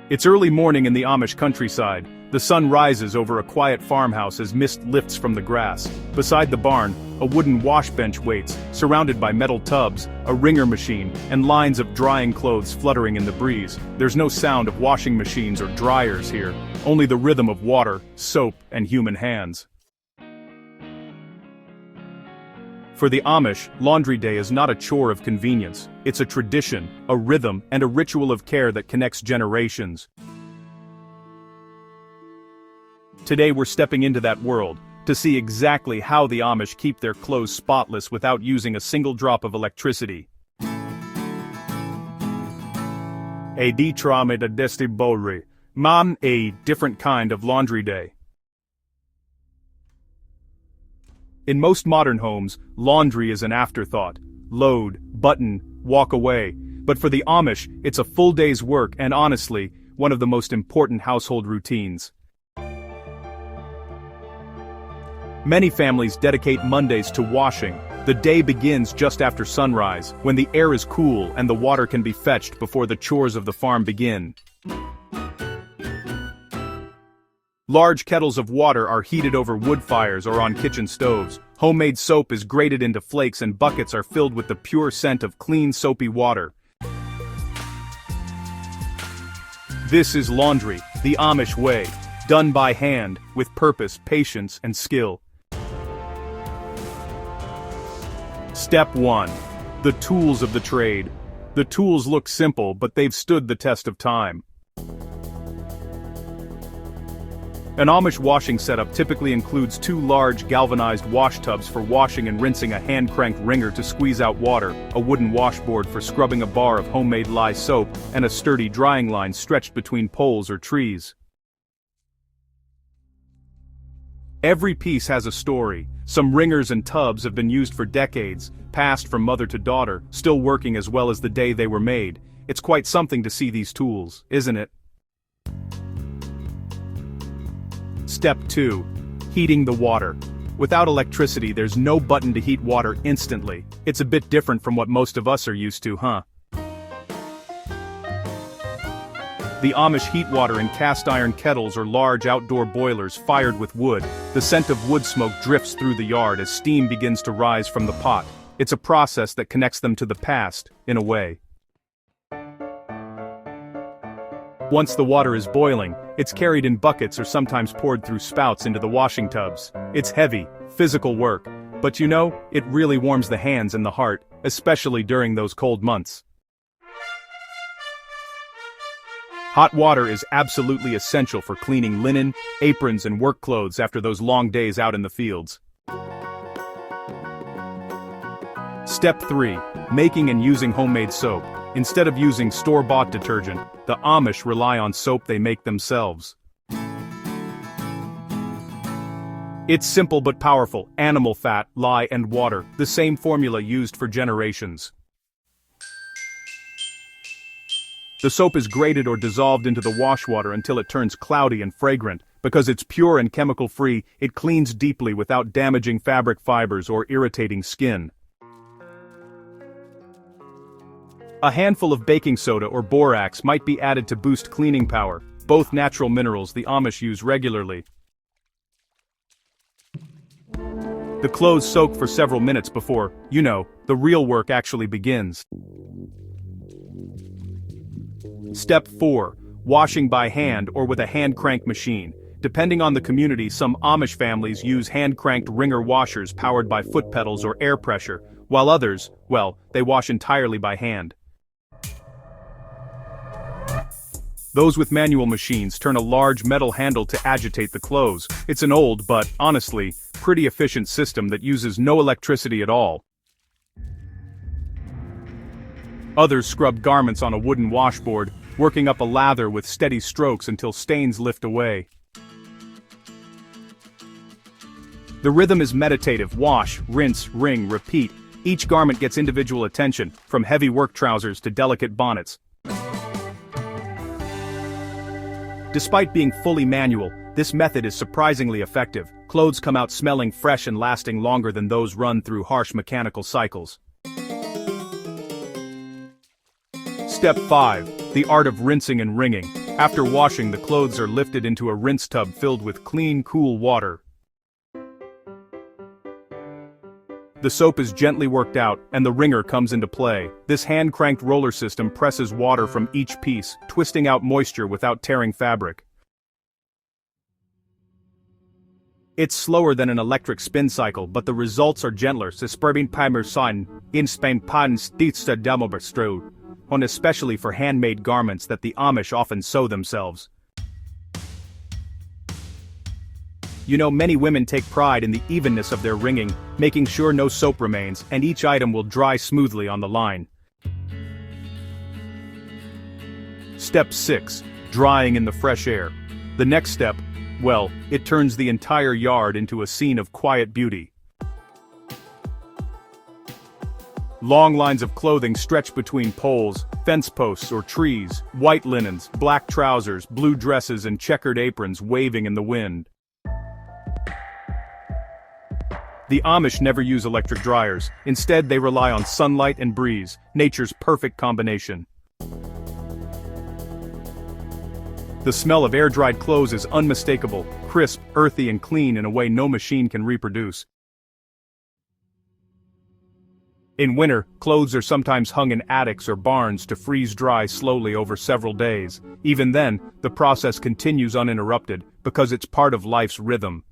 It's early morning in the Amish countryside. The sun rises over a quiet farmhouse as mist lifts from the grass. Beside the barn, a wooden wash bench waits, surrounded by metal tubs, a wringer machine, and lines of drying clothes fluttering in the breeze. There's no sound of washing machines or dryers here, only the rhythm of water, soap, and human hands. For the Amish, laundry day is not a chore of convenience. It's a tradition, a rhythm, and a ritual of care that connects generations. Today we're stepping into that world, to see exactly how the Amish keep their clothes spotless without using a single drop of electricity. A ditramid desti bolri. Man, a different kind of laundry day. In most modern homes, laundry is an afterthought. Load, button, walk away. But for the Amish, it's a full day's work and honestly, one of the most important household routines. Many families dedicate Mondays to washing. The day begins just after sunrise, when the air is cool and the water can be fetched before the chores of the farm begin. Large kettles of water are heated over wood fires or on kitchen stoves. Homemade soap is grated into flakes and buckets are filled with the pure scent of clean soapy water. This is laundry, the Amish way, done by hand, with purpose, patience, and skill. Step 1. The tools of the trade. The tools look simple, but they've stood the test of time. An Amish washing setup typically includes 2 large galvanized wash tubs for washing and rinsing, a hand-cranked wringer to squeeze out water, a wooden washboard for scrubbing a bar of homemade lye soap, and a sturdy drying line stretched between poles or trees. Every piece has a story. Some wringers and tubs have been used for decades, passed from mother to daughter, still working as well as the day they were made. It's quite something to see these tools, isn't it? Step 2. Heating the water. Without electricity, there's no button to heat water instantly. It's a bit different from what most of us are used to, huh? The Amish heat water in cast-iron kettles or large outdoor boilers fired with wood. The scent of wood smoke drifts through the yard as steam begins to rise from the pot. It's a process that connects them to the past, in a way. Once the water is boiling, it's carried in buckets or sometimes poured through spouts into the washing tubs. It's heavy, physical work, but you know, it really warms the hands and the heart, especially during those cold months. Hot water is absolutely essential for cleaning linen, aprons, and work clothes after those long days out in the fields. Step 3. Making and using homemade soap. Instead of using store-bought detergent, the Amish rely on soap they make themselves. It's simple but powerful: animal fat, lye, and water, the same formula used for generations. The soap is grated or dissolved into the wash water until it turns cloudy and fragrant. Because it's pure and chemical-free, it cleans deeply without damaging fabric fibers or irritating skin. A handful of baking soda or borax might be added to boost cleaning power, both natural minerals the Amish use regularly. The clothes soak for several minutes before, the real work actually begins. Step 4. Washing by hand or with a hand-crank machine. Depending on the community, some Amish families use hand-cranked wringer washers powered by foot pedals or air pressure, while others, they wash entirely by hand. Those with manual machines turn a large metal handle to agitate the clothes. It's an old but, honestly, pretty efficient system that uses no electricity at all. Others scrub garments on a wooden washboard, working up a lather with steady strokes until stains lift away. The rhythm is meditative: wash, rinse, wring, repeat. Each garment gets individual attention, from heavy work trousers to delicate bonnets. Despite being fully manual, this method is surprisingly effective. Clothes come out smelling fresh and lasting longer than those run through harsh mechanical cycles. Step 5. The art of rinsing and wringing. After washing, the clothes are lifted into a rinse tub filled with clean, cool water. The soap is gently worked out, and the wringer comes into play. This hand-cranked roller system presses water from each piece, twisting out moisture without tearing fabric. It's slower than an electric spin cycle, but the results are gentler, especially for handmade garments that the Amish often sew themselves. You know, many women take pride in the evenness of their wringing, making sure no soap remains, and each item will dry smoothly on the line. Step 6. Drying in the fresh air. The next step, well, it turns the entire yard into a scene of quiet beauty. Long lines of clothing stretch between poles, fence posts or trees, white linens, black trousers, blue dresses and checkered aprons waving in the wind. The Amish never use electric dryers. Instead, they rely on sunlight and breeze, nature's perfect combination. The smell of air-dried clothes is unmistakable, crisp, earthy and clean in a way no machine can reproduce. In winter, clothes are sometimes hung in attics or barns to freeze dry slowly over several days. Even then, the process continues uninterrupted, because it's part of life's rhythm.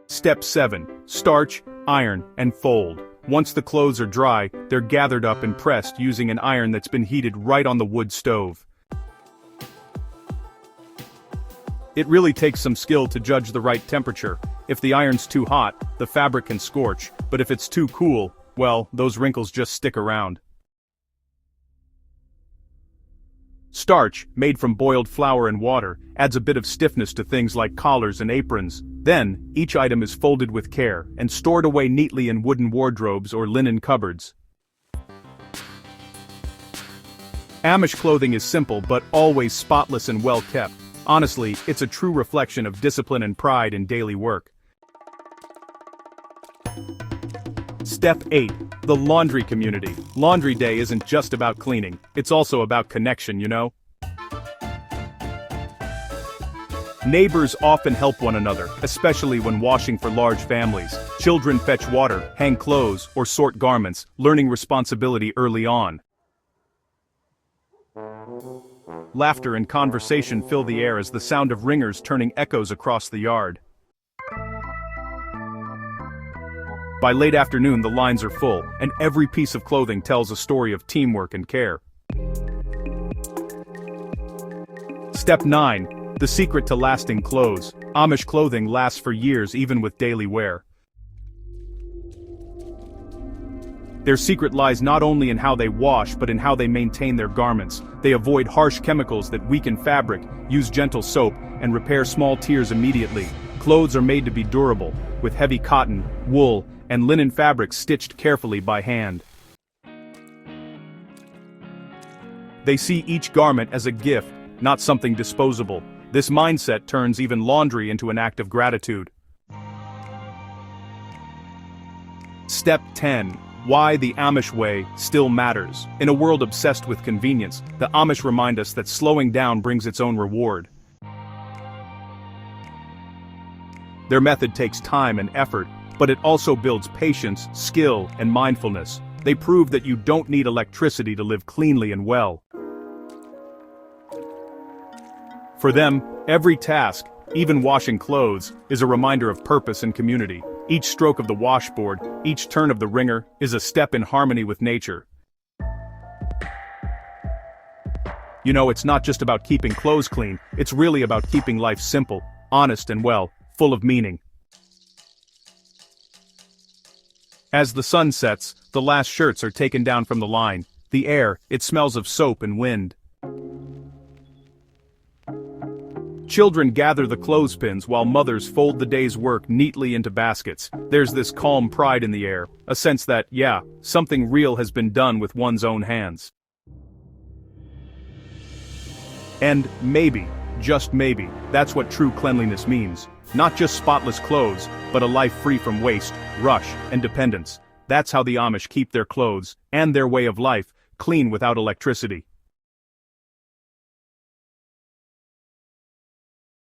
Step 7. Starch, iron, and fold. Once the clothes are dry, they're gathered up and pressed using an iron that's been heated right on the wood stove. It really takes some skill to judge the right temperature. If the iron's too hot, the fabric can scorch, but if it's too cool, well, those wrinkles just stick around. Starch, made from boiled flour and water, adds a bit of stiffness to things like collars and aprons. Then, each item is folded with care and stored away neatly in wooden wardrobes or linen cupboards. Amish clothing is simple but always spotless and well kept. Honestly, it's a true reflection of discipline and pride in daily work. Step 8. The laundry community. Laundry day isn't just about cleaning, it's also about connection, you know? Neighbors often help one another, especially when washing for large families. Children fetch water, hang clothes, or sort garments, learning responsibility early on. Laughter and conversation fill the air as the sound of ringers turning echoes across the yard. By late afternoon, the lines are full, and every piece of clothing tells a story of teamwork and care. Step 9. The secret to lasting clothes. Amish clothing lasts for years even with daily wear. Their secret lies not only in how they wash but in how they maintain their garments. They avoid harsh chemicals that weaken fabric, use gentle soap, and repair small tears immediately. Clothes are made to be durable, with heavy cotton, wool, and linen fabrics stitched carefully by hand. They see each garment as a gift, not something disposable. This mindset turns even laundry into an act of gratitude. Step 10. Why the Amish Way still matters. In a world obsessed with convenience, the Amish remind us that slowing down brings its own reward. Their method takes time and effort, but it also builds patience, skill, and mindfulness. They prove that you don't need electricity to live cleanly and well. For them, every task, even washing clothes, is a reminder of purpose and community. Each stroke of the washboard, each turn of the wringer, is a step in harmony with nature. You know, it's not just about keeping clothes clean, it's really about keeping life simple, honest and well, full of meaning. As the sun sets, the last shirts are taken down from the line. The air, it smells of soap and wind. Children gather the clothespins while mothers fold the day's work neatly into baskets. There's this calm pride in the air, a sense that, yeah, something real has been done with one's own hands. And maybe, just maybe, that's what true cleanliness means. Not just spotless clothes, but a life free from waste, rush, and dependence. That's how the Amish keep their clothes, and their way of life, clean without electricity.